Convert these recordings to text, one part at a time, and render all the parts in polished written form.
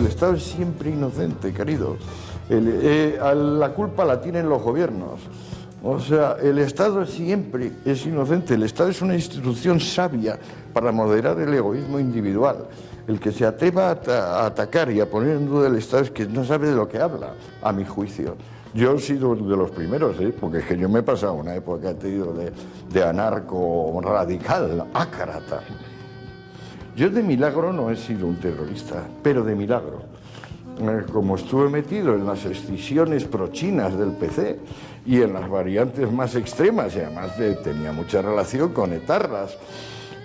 el Estado es siempre inocente, querido. La culpa la tienen los gobiernos. O sea, el Estado siempre es inocente. El Estado es una institución sabia para moderar el egoísmo individual. El que se atreva a atacar y a poner en duda el Estado es que no sabe de lo que habla, a mi juicio. Yo he sido de los primeros, porque es que yo me he pasado una época de anarco radical, ácrata. Yo de milagro no he sido un terrorista, pero de milagro. Como estuve metido en las escisiones prochinas del PC y en las variantes más extremas, y además tenía mucha relación con etarras,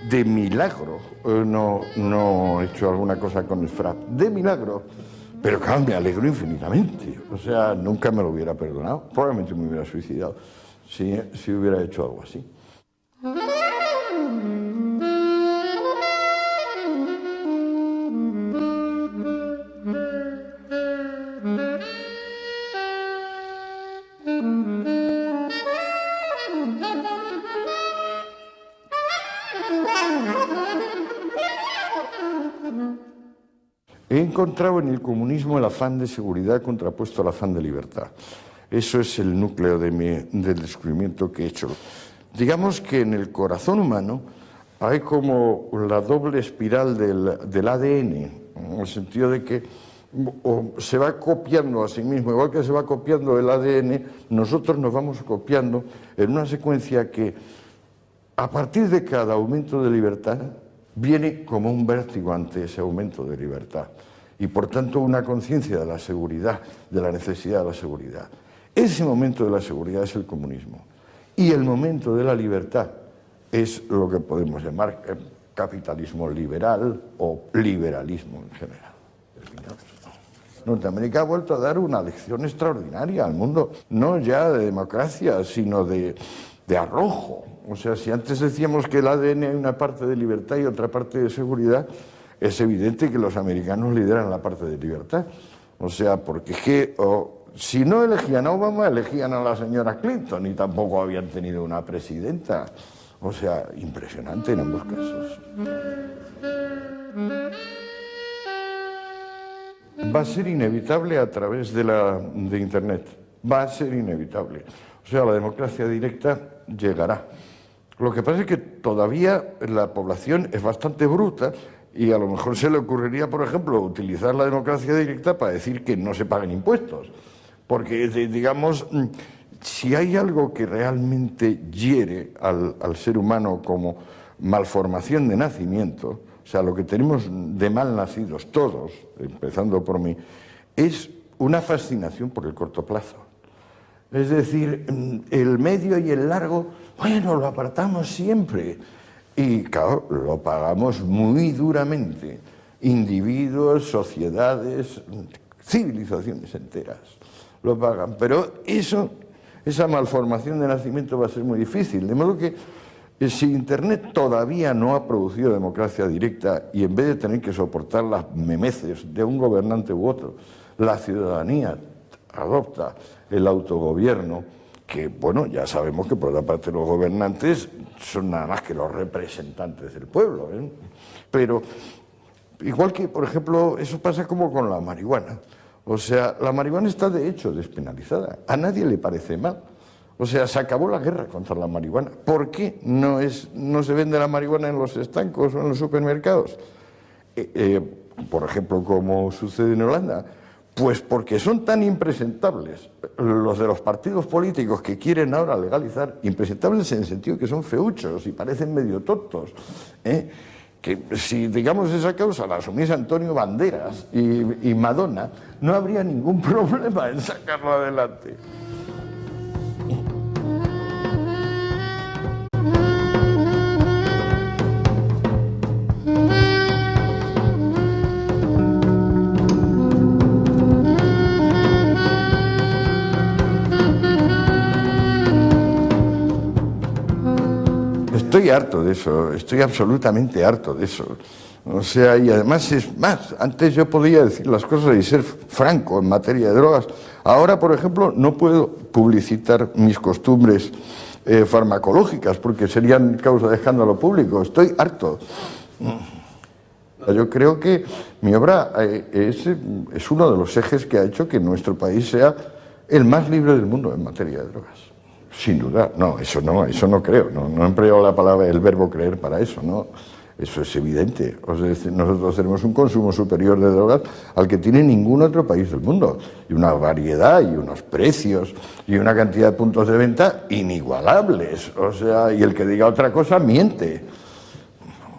de milagro no he hecho alguna cosa con el FRAP, de milagro, pero claro, me alegro infinitamente. O sea, nunca me lo hubiera perdonado, probablemente me hubiera suicidado si hubiera hecho algo así. He encontrado en el comunismo el afán de seguridad contrapuesto al afán de libertad. Eso es el núcleo del descubrimiento que he hecho. Digamos que en el corazón humano hay como la doble espiral del ADN, en el sentido de que se va copiando a sí mismo, igual que se va copiando el ADN, nosotros nos vamos copiando en una secuencia que, a partir de cada aumento de libertad, viene como un vértigo ante ese aumento de libertad y por tanto una conciencia de la seguridad, de la necesidad de la seguridad. Ese momento de la seguridad es el comunismo y el momento de la libertad es lo que podemos llamar capitalismo liberal o liberalismo en general. Norteamérica ha vuelto a dar una lección extraordinaria al mundo, no ya de democracia, sino de arrojo. O sea, si antes decíamos que el ADN hay una parte de libertad y otra parte de seguridad, es evidente que los americanos lideran la parte de libertad. O sea, porque es que si no elegían a Obama, elegían a la señora Clinton y tampoco habían tenido una presidenta. O sea, impresionante en ambos casos. Va a ser inevitable a través de Internet. Va a ser inevitable. O sea, la democracia directa llegará. Lo que pasa es que todavía la población es bastante bruta y a lo mejor se le ocurriría, por ejemplo, utilizar la democracia directa para decir que no se paguen impuestos. Porque, digamos, si hay algo que realmente hiere al ser humano como malformación de nacimiento, o sea, lo que tenemos de mal nacidos todos, empezando por mí, es una fascinación por el corto plazo. Es decir, el medio y el largo, bueno, lo apartamos siempre. Y claro, lo pagamos muy duramente. Individuos, sociedades, civilizaciones enteras lo pagan. Pero esa malformación de nacimiento va a ser muy difícil. De modo que si Internet todavía no ha producido democracia directa y en vez de tener que soportar las memeces de un gobernante u otro, la ciudadanía adopta el autogobierno, que, bueno, ya sabemos que por otra parte los gobernantes son nada más que los representantes del pueblo, ¿eh? Pero, igual que, por ejemplo, eso pasa como con la marihuana. O sea, la marihuana está de hecho despenalizada. A nadie le parece mal. O sea, se acabó la guerra contra la marihuana. ¿Por qué no se vende la marihuana en los estancos o en los supermercados? Por ejemplo, como sucede en Holanda. Pues porque son tan impresentables los de los partidos políticos que quieren ahora legalizar, impresentables en el sentido que son feuchos y parecen medio tontos, que si, digamos, esa causa la asumiese Antonio Banderas y Madonna, no habría ningún problema en sacarlo adelante. Estoy harto de eso, estoy absolutamente harto de eso. O sea, y además es más, antes yo podía decir las cosas y ser franco en materia de drogas. Ahora, por ejemplo, no puedo publicitar mis costumbres farmacológicas porque serían causa de escándalo público. Estoy harto. Yo creo que mi obra es uno de los ejes que ha hecho que nuestro país sea el más libre del mundo en materia de drogas. Sin duda. No, eso no creo. No empleo la palabra, el verbo creer para eso, ¿no? Eso es evidente. O sea, nosotros tenemos un consumo superior de drogas al que tiene ningún otro país del mundo. Y una variedad, y unos precios, y una cantidad de puntos de venta inigualables. O sea, y el que diga otra cosa miente.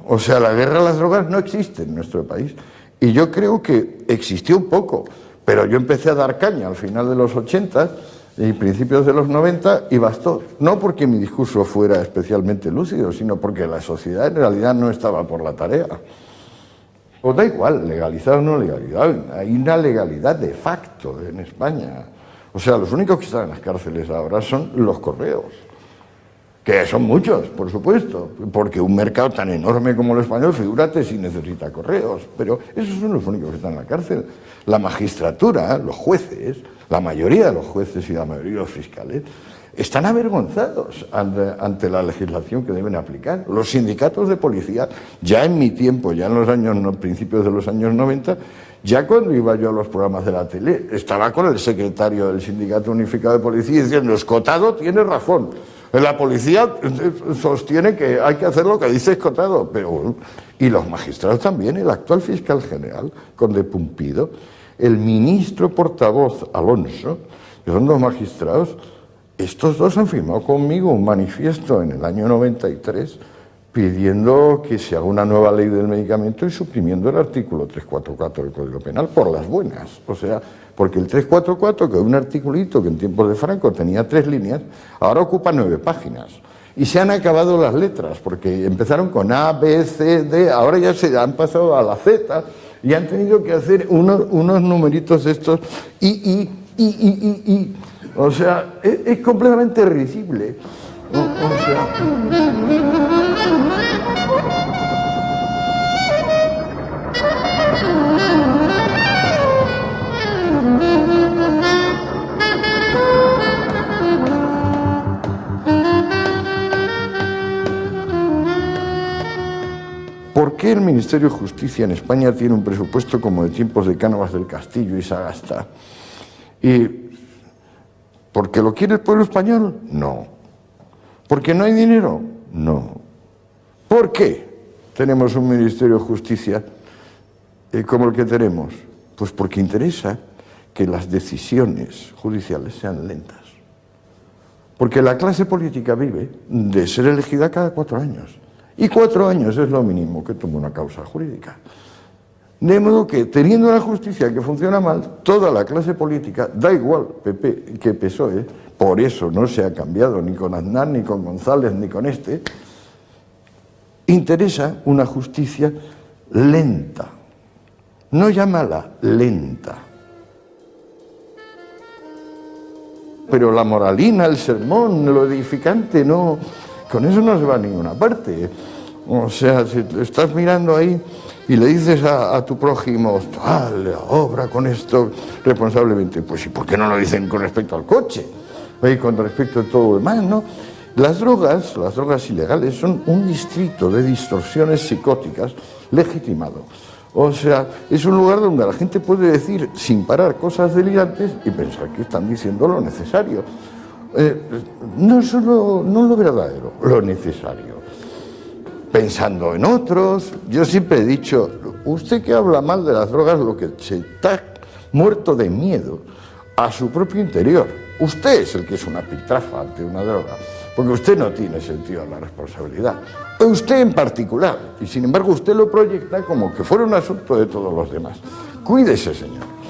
O sea, la guerra a las drogas no existe en nuestro país. Y yo creo que existió un poco, pero yo empecé a dar caña al final de los 80 y principios de los 90 y bastó. No porque mi discurso fuera especialmente lúcido, sino porque la sociedad en realidad no estaba por la tarea. Pues da igual, legalizar o no legalidad, hay una legalidad de facto en España. O sea, los únicos que están en las cárceles ahora son los correos. Que son muchos, por supuesto, porque un mercado tan enorme como el español, figúrate si necesita correos, pero esos son los únicos que están en la cárcel. La magistratura, los jueces, la mayoría de los jueces y la mayoría de los fiscales están avergonzados ante la legislación que deben aplicar. Los sindicatos de policía, ya en mi tiempo, ya en los años, principios de los años 90, ya cuando iba yo a los programas de la tele, estaba con el secretario del Sindicato Unificado de Policía diciendo, Escotado tiene razón. La policía sostiene que hay que hacer lo que dice Escotado, pero y los magistrados también, el actual fiscal general, Conde Pumpido, el ministro portavoz Alonso, que son dos magistrados, estos dos han firmado conmigo un manifiesto en el año 93 pidiendo que se haga una nueva ley del medicamento y suprimiendo el artículo 344 del Código Penal por las buenas. O sea, porque el 344, que es un articulito que en tiempos de Franco tenía 3 líneas, ahora ocupa 9 páginas. Y se han acabado las letras, porque empezaron con A, B, C, D, ahora ya se han pasado a la Z y han tenido que hacer unos numeritos de estos I. O sea, es completamente risible. O sea... ¿Por qué el Ministerio de Justicia en España tiene un presupuesto como de tiempos de Cánovas del Castillo y Sagasta? ¿Porque lo quiere el pueblo español? No. ¿Porque no hay dinero? No. ¿Por qué tenemos un Ministerio de Justicia como el que tenemos? Pues porque interesa que las decisiones judiciales sean lentas. Porque la clase política vive de ser elegida cada 4 años. Y 4 años es lo mínimo que toma una causa jurídica. De modo que, teniendo una justicia que funciona mal, toda la clase política, da igual PP que PSOE, por eso no se ha cambiado ni con Aznar, ni con González, ni con este, interesa una justicia lenta. No ya mala, lenta. Pero la moralina, el sermón, lo edificante, no, con eso no se va a ninguna parte. O sea, si estás mirando ahí y le dices a tu prójimo, la obra con esto responsablemente, pues ¿y por qué no lo dicen con respecto al coche? Y con respecto a todo lo demás, ¿no? Las drogas ilegales son un distrito de distorsiones psicóticas legitimado. O sea, es un lugar donde la gente puede decir sin parar cosas delirantes y pensar que están diciendo lo necesario. No lo verdadero, lo necesario. Pensando en otros, yo siempre he dicho, usted que habla mal de las drogas, lo que se está muerto de miedo a su propio interior. Usted es el que es una piltrafa ante una droga, porque usted no tiene sentido de la responsabilidad. Usted en particular, y sin embargo usted lo proyecta como que fuera un asunto de todos los demás. Cuídese, señor.